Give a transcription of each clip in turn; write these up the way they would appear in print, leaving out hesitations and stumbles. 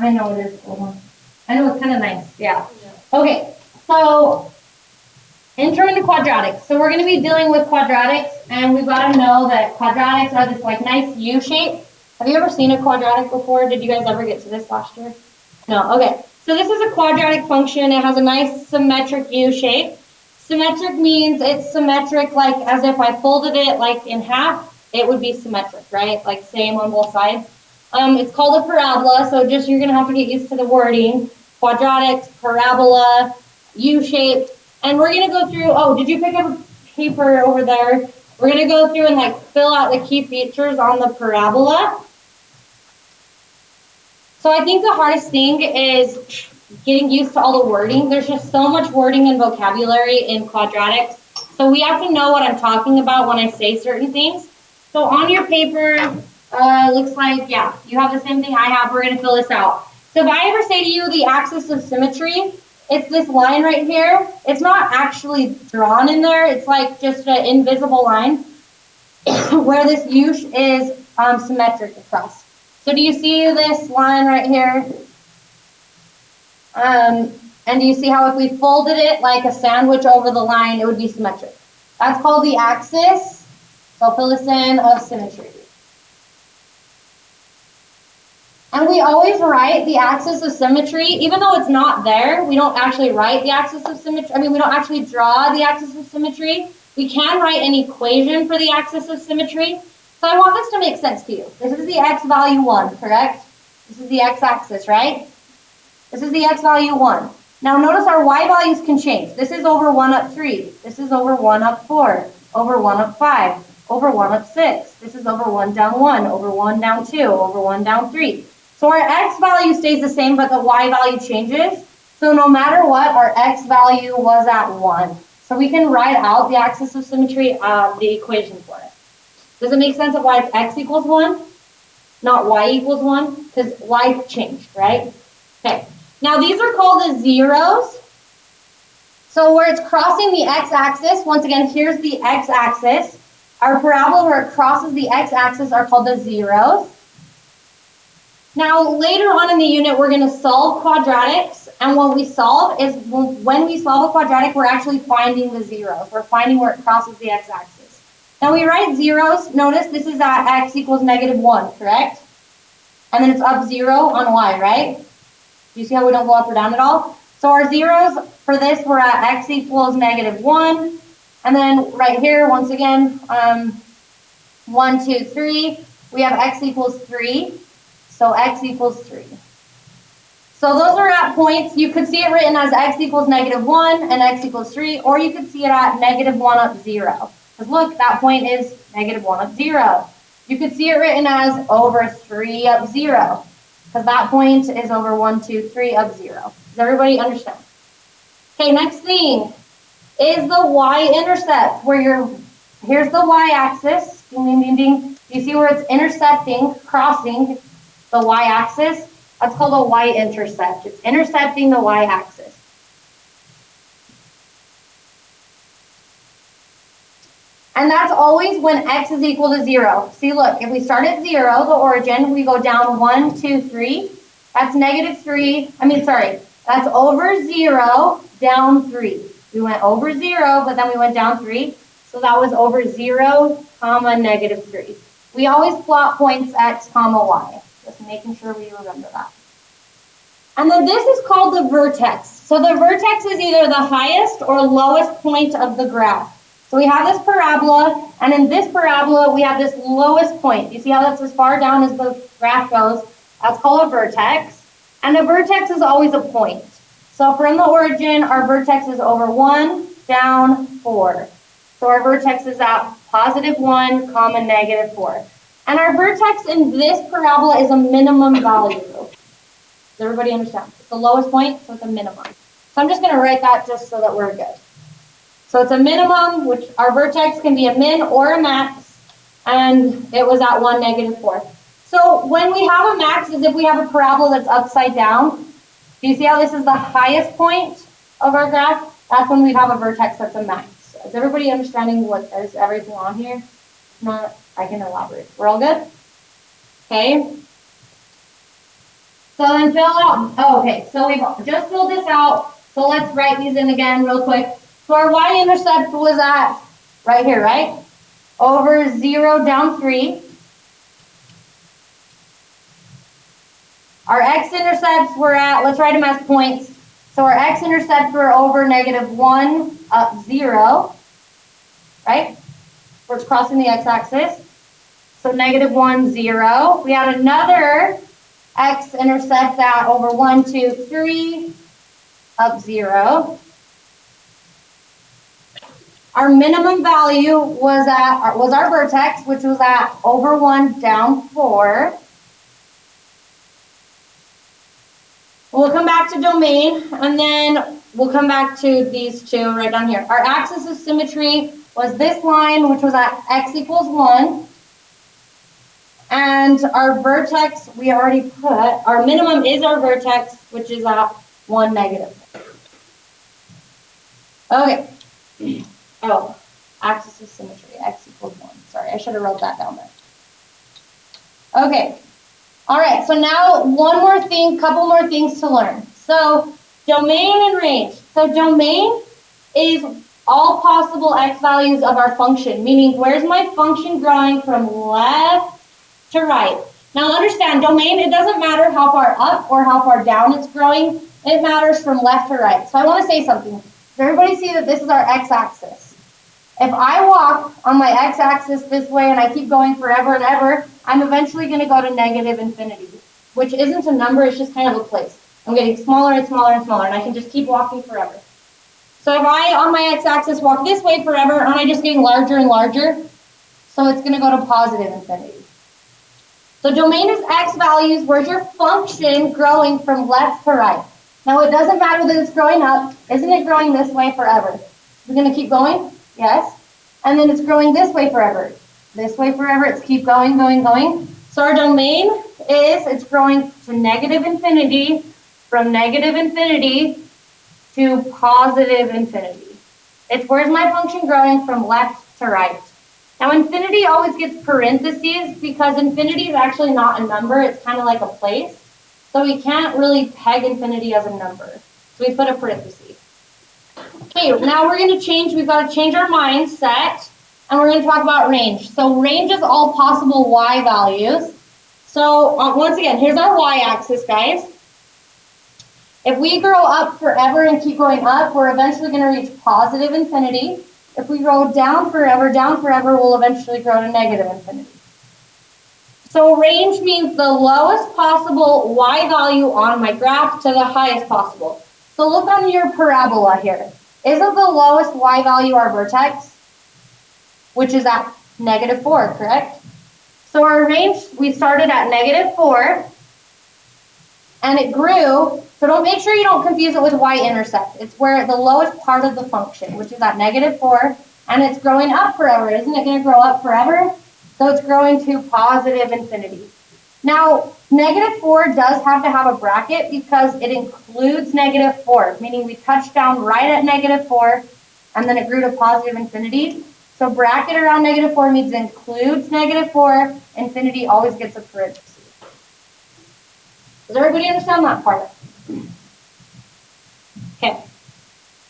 I know it is. I know it's kind of nice. Yeah. Okay. So intro into quadratics. So we're going to be dealing with quadratics, and we've got to know that quadratics are this like nice U shape. Have you ever seen a quadratic before? Did you guys ever get to this last year? No. Okay. So this is a quadratic function. It has a nice symmetric U shape. Symmetric means it's symmetric, like as if I folded it like in half, it would be symmetric, right? Like same on both sides. It's called a parabola, so just you're going to have to get used to the wording. Quadratics, parabola, U-shaped. And we're going to go through, oh, did you pick up a paper over there? We're going to go through and like fill out the key features on the parabola. So I think the hardest thing is getting used to all the wording. There's just so much wording and vocabulary in quadratics. So we have to know what I'm talking about when I say certain things. So on your paper, looks like, yeah, you have the same thing I have. We're going to fill this out. So if I ever say to you the axis of symmetry, it's this line right here. It's not actually drawn in there. It's like just an invisible line where this U is symmetric across. So do you see this line right here? And do you see how if we folded it like a sandwich over the line, it would be symmetric? That's called the axis, so I'll fill this in, of symmetry. And we always write the axis of symmetry, even though it's not there, we don't actually write the axis of symmetry. I mean, we don't actually draw the axis of symmetry. We can write an equation for the axis of symmetry. So I want this to make sense to you. This is the x value 1, correct? This is the x-axis, right? This is the x value 1. Now notice our y values can change. This is over 1 up 3. This is over 1 up 4. Over 1 up 5. Over 1 up 6. This is over 1 down 1. Over 1 down 2. Over 1 down 3. So our x value stays the same, but the y value changes. So no matter what, our x value was at 1. So we can write out the axis of symmetry, the equation for it. Does it make sense of why it's x equals 1? Not y equals 1? Because y changed, right? Okay. Now these are called the zeros. So where it's crossing the x-axis, once again, here's the x-axis. Our parabola where it crosses the x-axis are called the zeros. Now later on in the unit, we're going to solve quadratics. And what we solve is when we solve a quadratic, we're actually finding the zeros. We're finding where it crosses the x-axis. Now we write zeros. Notice this is at x equals -1, correct? And then it's up 0 on y, right? Do you see how we don't go up or down at all? So our zeros for this, we're at x equals -1. And then right here, once again, 1, 2, 3, we have x equals 3. So x equals 3. So those are at points. You could see it written as x equals -1 and x equals 3, or you could see it at -1 up 0. Because look, that point is -1 up 0. You could see it written as over 3 up 0. Because that point is over 1, 2, 3 up 0. Does everybody understand? Okay, next thing is the y-intercept, where here's the y-axis. Ding, ding, ding, ding. You see where it's intercepting, crossing the y-axis? That's called a y-intercept. It's intercepting the y-axis. And that's always when x is equal to 0. See, look, if we start at 0, the origin, we go down 1, 2, 3. That's -3. That's over 0, down 3. We went over 0, but then we went down 3. So that was over 0, comma, -3. We always plot points x, comma, y. Just making sure we remember that. And then this is called the vertex. So the vertex is either the highest or lowest point of the graph. So we have this parabola, and in this parabola, we have this lowest point. You see how that's as far down as the graph goes? That's called a vertex. And a vertex is always a point. So from the origin, our vertex is over 1, down 4. So our vertex is at +1, comma, -4. And our vertex in this parabola is a minimum value. Does everybody understand? It's the lowest point, so it's a minimum. So I'm just going to write that just so that we're good. So it's a minimum, which our vertex can be a min or a max, and it was at 1, -4. So when we have a max is if we have a parabola that's upside down. Do you see how this is the highest point of our graph? That's when we have a vertex that's a max. Is everybody understanding what is everything on here? If not, I can elaborate. We're all good? Okay. So then fill out, oh, okay, so we've just filled this out. So let's write these in again real quick. So our y-intercept was at right here, right? Over 0 down 3. Our x-intercepts were at, let's write them as points. So our x-intercepts were over -1 up 0, right? We're crossing the x-axis. So -1, 0. We had another x-intercept at over 1, 2, 3, up 0. Our minimum value was our vertex, which was at over 1, down 4. We'll come back to domain, and then we'll come back to these two right down here. Our axis of symmetry was this line, which was at x equals 1. And our vertex, we already put, our minimum is our vertex, which is at 1, negative. Okay. Oh, axis of symmetry, x equals 1. Sorry, I should have wrote that down there. Okay. All right, so now one more thing, couple more things to learn. So domain and range. So domain is all possible x values of our function, meaning where's my function growing from left to right. Now understand, domain, it doesn't matter how far up or how far down it's growing. It matters from left to right. So I want to say something. Does everybody see that this is our x-axis? If I walk on my x-axis this way and I keep going forever and ever, I'm eventually going to go to -infinity, which isn't a number, it's just kind of a place. I'm getting smaller and smaller and smaller, and I can just keep walking forever. So if I, on my x-axis, walk this way forever, aren't I just getting larger and larger? So it's going to go to +infinity. So domain is x values. Where's your function growing from left to right? Now it doesn't matter that it's growing up. Isn't it growing this way forever? We're going to keep going? Yes. And then it's growing this way forever. This way forever. It's keep going, going, going. So our domain is, it's growing to -infinity, from -infinity to +infinity. It's where's my function growing from left to right. Now infinity always gets parentheses because infinity is actually not a number. It's kind of like a place. So we can't really peg infinity as a number. So we put a parenthesis. Okay, now we're going to change. We've got to change our mindset. And we're going to talk about range. So range is all possible y values. So once again, here's our y-axis, guys. If we grow up forever and keep going up, we're eventually going to reach +infinity. If we go down forever, we'll eventually grow to -infinity. So range means the lowest possible y value on my graph to the highest possible. So look on your parabola here. Isn't the lowest y value our vertex? Which is at -4, correct? So our range, we started at -4, and it grew. So don't make sure you don't confuse it with y-intercept. It's where the lowest part of the function, which is at -4, and it's growing up forever. Isn't it going to grow up forever? So it's growing to +infinity. Now, -4 does have to have a bracket because it includes -4, meaning we touched down right at -4, and then it grew to +infinity. So bracket around -4 means it includes -4. Infinity always gets a parenthesis. Does everybody understand that part? Okay.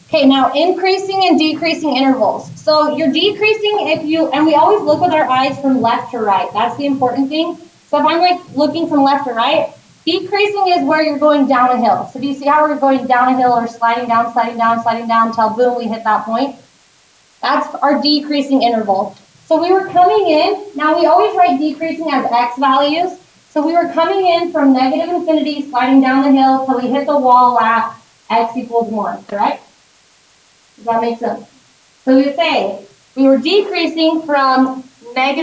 Okay, now increasing and decreasing intervals. So you're decreasing if you, and we always look with our eyes from left to right. That's the important thing. So if I'm like looking from left to right, decreasing is where you're going down a hill. So do you see how we're going down a hill or sliding down until boom, we hit that point? That's our decreasing interval. So we were coming in, now we always write decreasing as x values. So we were coming in from -infinity, sliding down the hill till we hit the wall at x equals 1, correct? Does that make sense? So we would say we were decreasing from I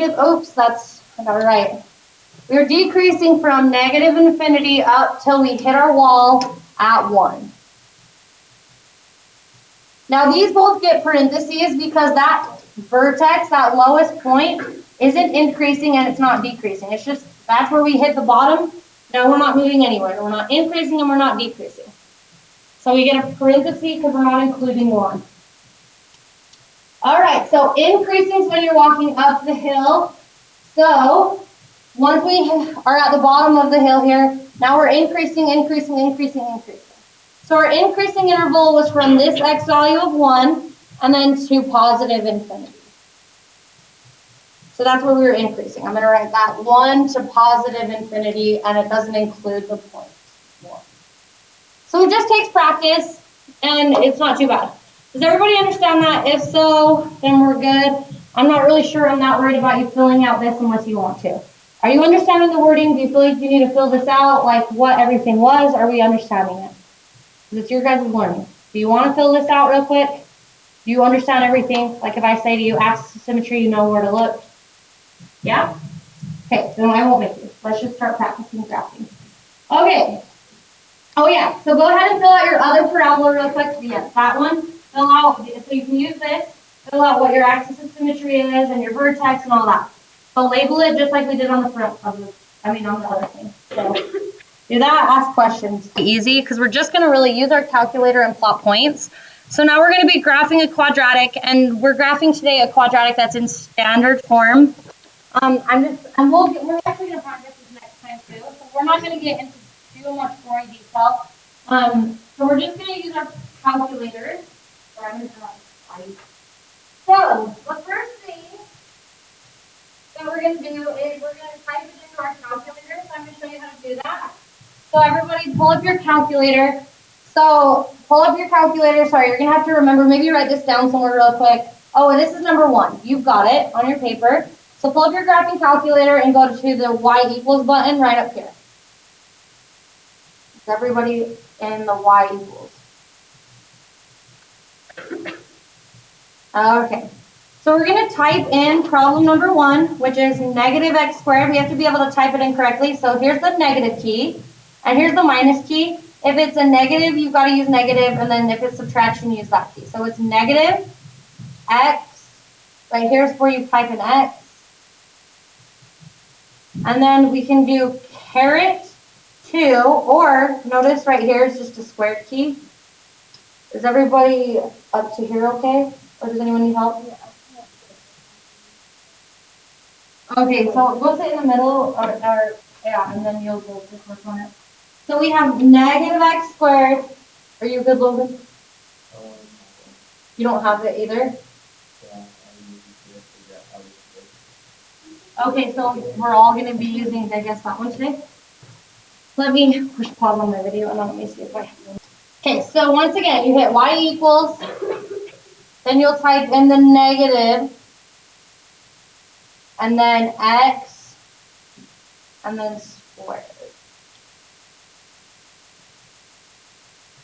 got it right. We were decreasing from -infinity up till we hit our wall at 1. Now these both get parentheses because that vertex, that lowest point, isn't increasing and it's not decreasing. It's just, that's where we hit the bottom. No, we're not moving anywhere. We're not increasing and we're not decreasing. So we get a parenthesis because we're not including 1. All right, so increasing is when you're walking up the hill. So once we are at the bottom of the hill here, Now we're increasing, increasing, increasing, increasing. So our increasing interval was from this x value of 1 and then to positive infinity. So that's where we were increasing. I'm going to write that 1 to positive infinity, and it doesn't include the point 1. So it just takes practice, and it's not too bad. Does everybody understand that? If so, then we're good. I'm not really sure. I'm not worried about you filling out this unless you want to. Are you understanding the wording? Do you feel like you need to fill this out, like what everything was? Are we understanding it? Because it's your guys' learning. Do you want to fill this out real quick? Do you understand everything? Like if I say to you, axis of symmetry, you know where to look? Yeah? Okay, then I won't make you. Let's just start practicing graphing. Okay. Oh yeah, so go ahead and fill out your other parabola real quick. Yes, that one. Fill out, so you can use this. Fill out what your axis of symmetry is and your vertex and all that. So label it just like we did on the front of the, on the other thing. So do that, ask questions. Easy, because we're just gonna really use our calculator and plot points. So now we're gonna be graphing a quadratic, and we're graphing today a quadratic that's in standard form. We're actually gonna practice this next time too, so we're not gonna get into too much gory detail. So we're just going to use our calculators. So the first thing that we're going to do is we're going to type it into our calculator. So I'm going to show you how to do that. So everybody pull up your calculator. So pull up your calculator. Sorry, you're going to have to remember, maybe write this down somewhere real quick. Oh, and this is number 1. You've got it on your paper. So pull up your graphing calculator and go to the y equals button right up here. Everybody in the y equals. Okay, so we're going to type in problem number 1, which is negative x squared. We have to be able to type it in correctly. So here's the negative key, and here's the minus key. If it's a negative, you've got to use negative, and then if it's subtraction, use that key. So it's negative x, right here's where you type in x. And then we can do caret 2, or notice right here is just a squared key. Is everybody up to here okay? Or does anyone need help? Okay, so go sit in the middle, yeah, and then you'll go to work on it. So we have negative x squared. Are you good, Logan? You don't have it either? Okay, so we're all going to be using, I guess, that one today. Let me push pause on my video and then let me see if I have it. Okay, so once again, you hit y equals, then you'll type in the negative, and then x, and then squared.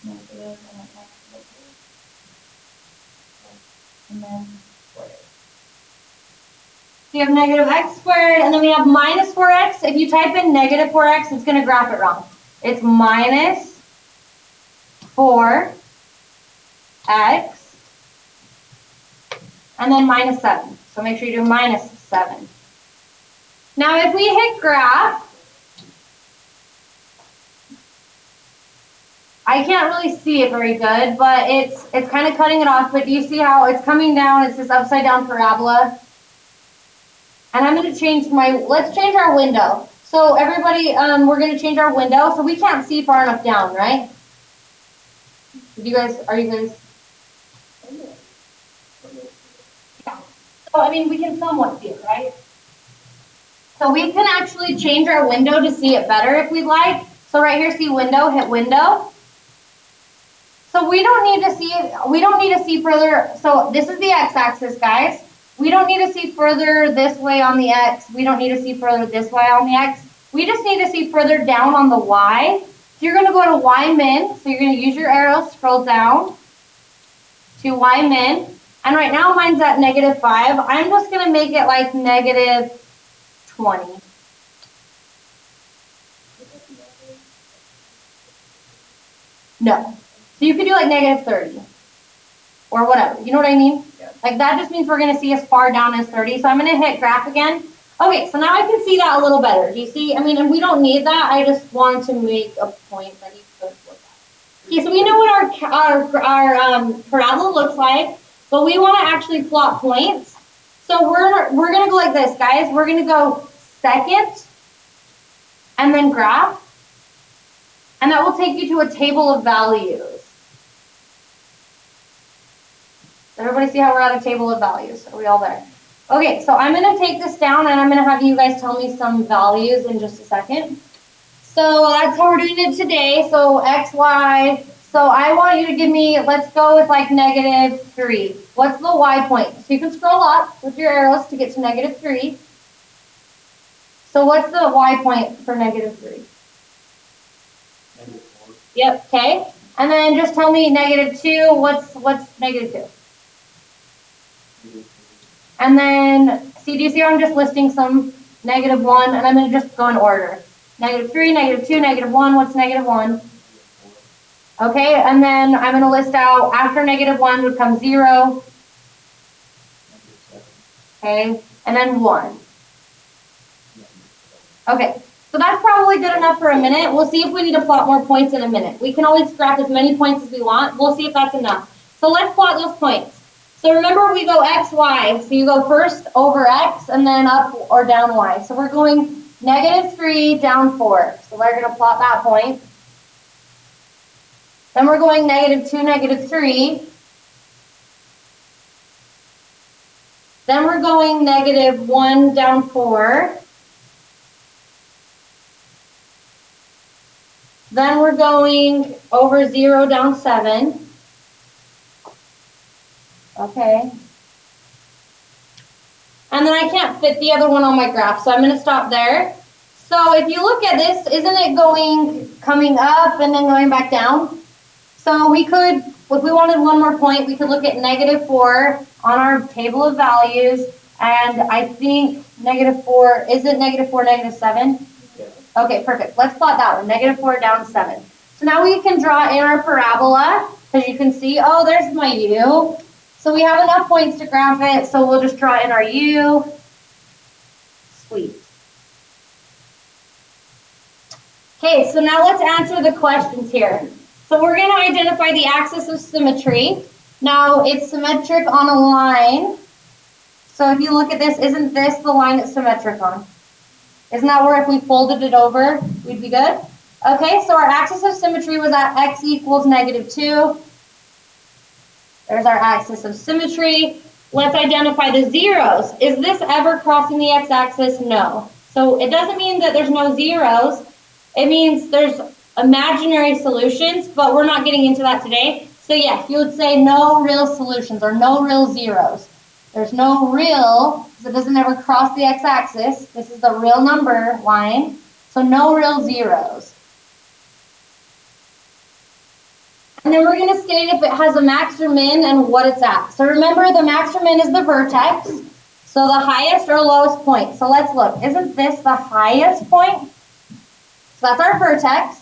Negative, and then squared. So you have negative x squared, and then we have minus 4x. If you type in negative 4x, it's going to graph it wrong. It's minus 4x, and then minus 7. So make sure you do minus 7. Now if we hit graph, I can't really see it very good, but it's kind of cutting it off. But do you see how it's coming down? It's this upside down parabola. And I'm going to change let's change our window. So everybody, we're going to change our window. So we can't see far enough down, right? Are you guys? Yeah. So, I mean, we can somewhat see it, right? So we can actually change our window to see it better if we'd like. So right here, see window, hit window. So we don't need to see further. So this is the x-axis, guys. We don't need to see further this way on the x. We don't need to see further this way on the x. We just need to see further down on the y. So you're going to go to y min. So you're going to use your arrow, scroll down to y min. And right now mine's at negative 5. I'm just going to make it like negative 20. No. So you could do like negative 30 or whatever. You know what I mean? Yeah. Like that just means we're going to see as far down as 30. So I'm going to hit graph again. Okay, so now I can see that a little better. Do you see? I mean, and we don't need that. I just wanted to make a point that you could look at. Okay, so we know what our parabola looks like, but we want to actually plot points. So we're going to go like this, guys. We're going to go second and then graph. take you to a table of values. Does everybody see how we're at a table of values? Are we all there? Okay, so I'm going to take this down and I'm going to have you guys tell me some values in just a second. So that's how we're doing it today. So x, y. So I want you to give me, let's go with like -3. What's the y point? So you can scroll up with your arrows to get to -3. So what's the y point for -3? -4. Yep, okay. And then just tell me -2, what's -2? -3. And then, see, do you see how I'm just listing some -1, and I'm going to just go in order. -3, -2, -1, what's -1? -4. Okay, and then I'm going to list out, after -1 would come 0. -7. Okay, and then 1. -7. Okay, so that's probably good enough for a minute. We'll see if we need to plot more points in a minute. We can always scrap as many points as we want. We'll see if that's enough. So let's plot those points. So remember, we go x, y. So you go first over x and then up or down y. So we're going -3 down 4. So we're going to plot that point. Then we're going -2, -3. Then we're going -1 down 4. Then we're going over 0 down 7. Okay. And then I can't fit the other one on my graph, so I'm going to stop there. So if you look at this, isn't it coming up and then going back down? So we could, if we wanted one more point, we could look at -4 on our table of values. And I think -4, is it -4, -7? Yes. Okay, perfect. Let's plot that one, -4 down 7. So now we can draw in our parabola, because you can see, oh, there's my u. So we have enough points to graph it, so we'll just draw in our u. Sweet. Okay, so now let's answer the questions here. So we're going to identify the axis of symmetry. Now, it's symmetric on a line. So if you look at this, isn't this the line it's symmetric on? Isn't that where if we folded it over, we'd be good? Okay, so our axis of symmetry was at x equals -2. There's our axis of symmetry. Let's identify the zeros. Is this ever crossing the x-axis? No. So it doesn't mean that there's no zeros. It means there's imaginary solutions, but we're not getting into that today. So yes, you would say no real solutions or no real zeros. There's no real, because it doesn't ever cross the x-axis. This is the real number line. So no real zeros. And then we're going to state if it has a max or min and what it's at. So remember, the max or min is the vertex. So the highest or lowest point. So let's look. Isn't this the highest point? So that's our vertex.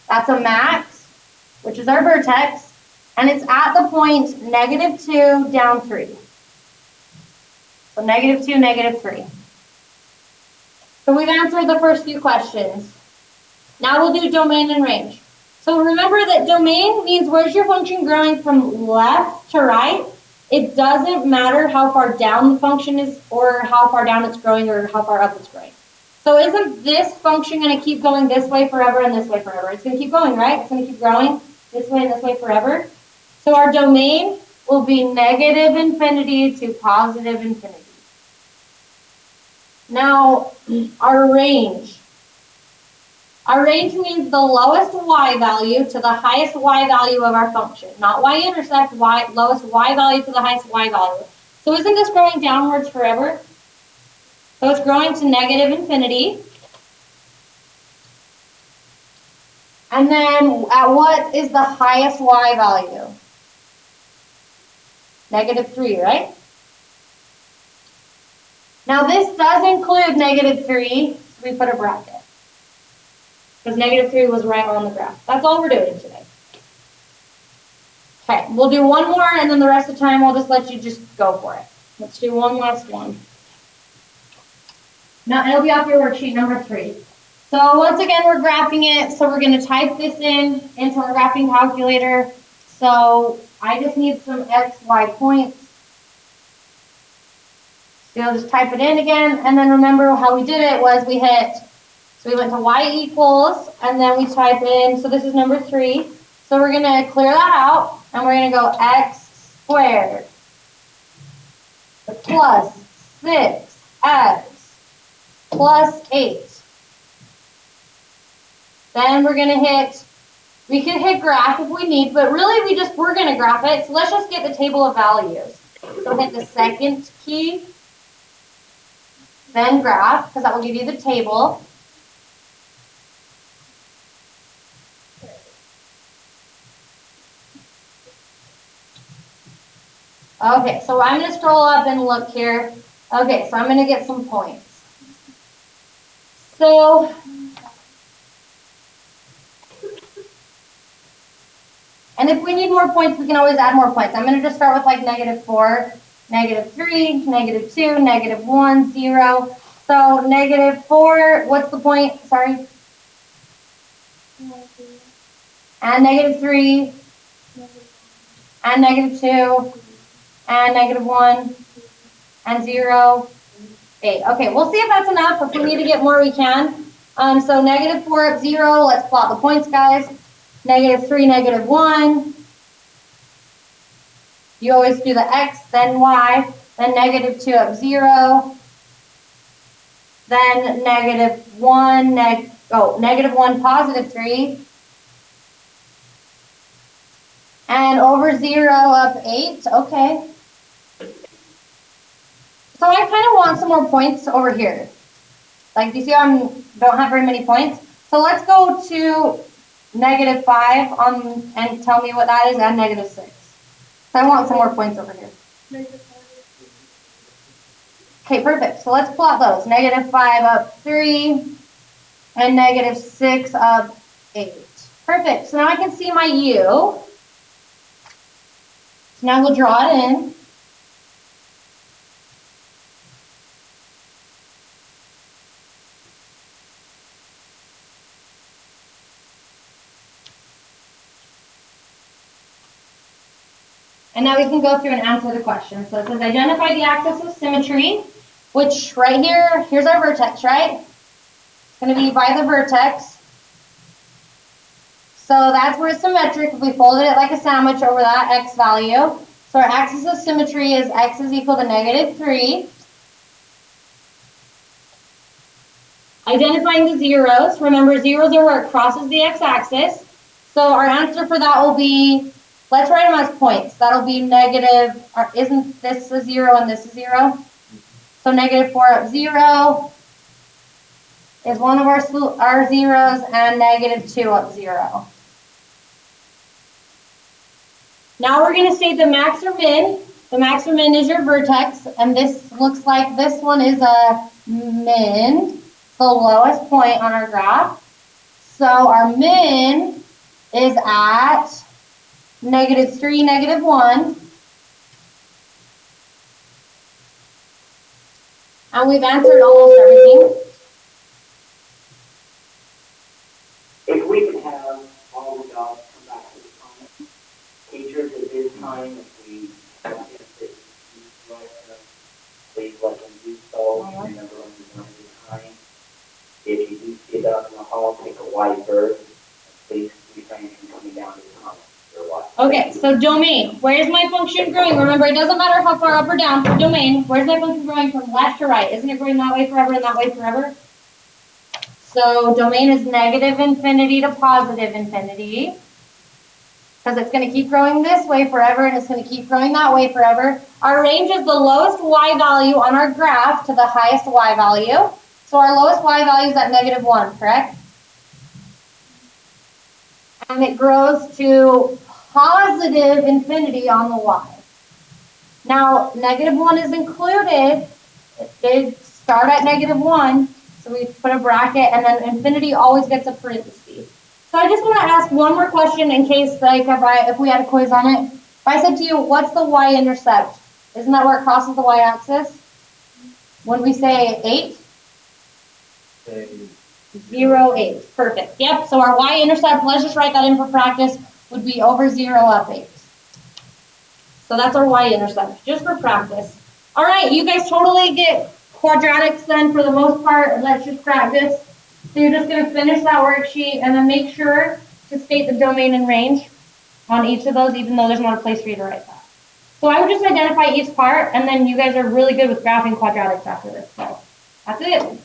That's a max, which is our vertex. And it's at the point -2 down 3. So -2, -3. So we've answered the first few questions. Now we'll do domain and range. So remember that domain means where's your function growing from left to right. It doesn't matter how far down the function is or how far down it's growing or how far up it's growing. So isn't this function going to keep going this way forever and this way forever? It's going to keep going, right? It's going to keep growing this way and this way forever. So our domain will be -infinity to +infinity. Now, our range. Our range means the lowest y value to the highest y value of our function. Not y-intercept, lowest y value to the highest y value. So isn't this growing downwards forever? So it's growing to -infinity. And then at what is the highest y value? -3, right? Now this does include -3, so we put a bracket. Because -3 was right on the graph. That's all we're doing today. Okay, we'll do one more, and then the rest of the time I'll just let you just go for it. Let's do one last one. Now, it'll be off your worksheet number 3. So once again, we're graphing it. So we're going to type this into our graphing calculator. So I just need some x, y points. So you'll just type it in again, and then remember how we did it was we hit So we went to y equals, and then we type in, so this is number 3. So we're going to clear that out, and we're going to go x squared plus 6x plus 8. Then we're going to hit, we could hit graph if we need, but really we're going to graph it. So let's just get the table of values. So hit the second key, then graph, because that will give you the table. Okay, so I'm going to scroll up and look here. Okay, so I'm going to get some points. So, and if we need more points, we can always add more points. I'm going to just start with like -4, -3, -2, -1, 0. So -4, what's the point? Sorry. And -3, and -2, and -1, and 0, 8. Okay, we'll see if that's enough. If we need to get more, we can. So -4 up 0, let's plot the points, guys. -3, -1. You always do the x, then y, then -2 up 0. Then -1, -1, +3. And over 0 up 8, okay. So I kind of want some more points over here. Like, do you see I don't have very many points? So let's go to -5 and tell me what that is, and -6. So I want some more points over here. Okay, perfect. So let's plot those. -5 up 3 and -6 up 8. Perfect. So now I can see my u. So now we'll draw it in. And now we can go through and answer the question. So it says identify the axis of symmetry, which right here, here's our vertex, right? It's going to be by the vertex. So that's where it's symmetric. If we folded it like a sandwich over that x value. So our axis of symmetry is x is equal to -3. Identifying the zeros. Remember, zeros are where it crosses the x-axis. So our answer for that will be, let's write them as points. That'll be negative, isn't this a 0 and this a 0? So -4 up 0 is one of our zeros, and -2 up 0. Now we're going to say the max or min. The max or min is your vertex, and this looks like this one is a min, the lowest point on our graph. So our min is at -3, -1. And we've answered almost everything. If we could have all the jobs come back to the comments. Teachers, at this time, if we have this, please let them do so. Remember, only one at a time. If you do see it out in the hall, take a wide berth. Please refrain from coming down to the comments. Okay, so domain. Where's my function growing? Remember, it doesn't matter how far up or down. For domain, where's my function growing from left to right? Isn't it going that way forever and that way forever? So domain is -infinity to +infinity. Because it's going to keep growing this way forever, and it's going to keep growing that way forever. Our range is the lowest y value on our graph to the highest y value. So our lowest y value is at -1, correct? And it grows to positive infinity on the y. Now, -1 is included. It did start at -1, so we put a bracket, and then infinity always gets a parenthesis. So I just want to ask one more question in case, like, if we had a quiz on it. If I said to you, what's the y-intercept? Isn't that where it crosses the y-axis? When we say 8? 0, 8. Perfect. Yep, so our y-intercept, let's just write that in for practice, would be over 0 up 8. So that's our y-intercept, just for practice. All right, you guys totally get quadratics then for the most part. Let's just practice. So you're just going to finish that worksheet and then make sure to state the domain and range on each of those, even though there's not a place for you to write that. So I would just identify each part, and then you guys are really good with graphing quadratics after this. So that's it.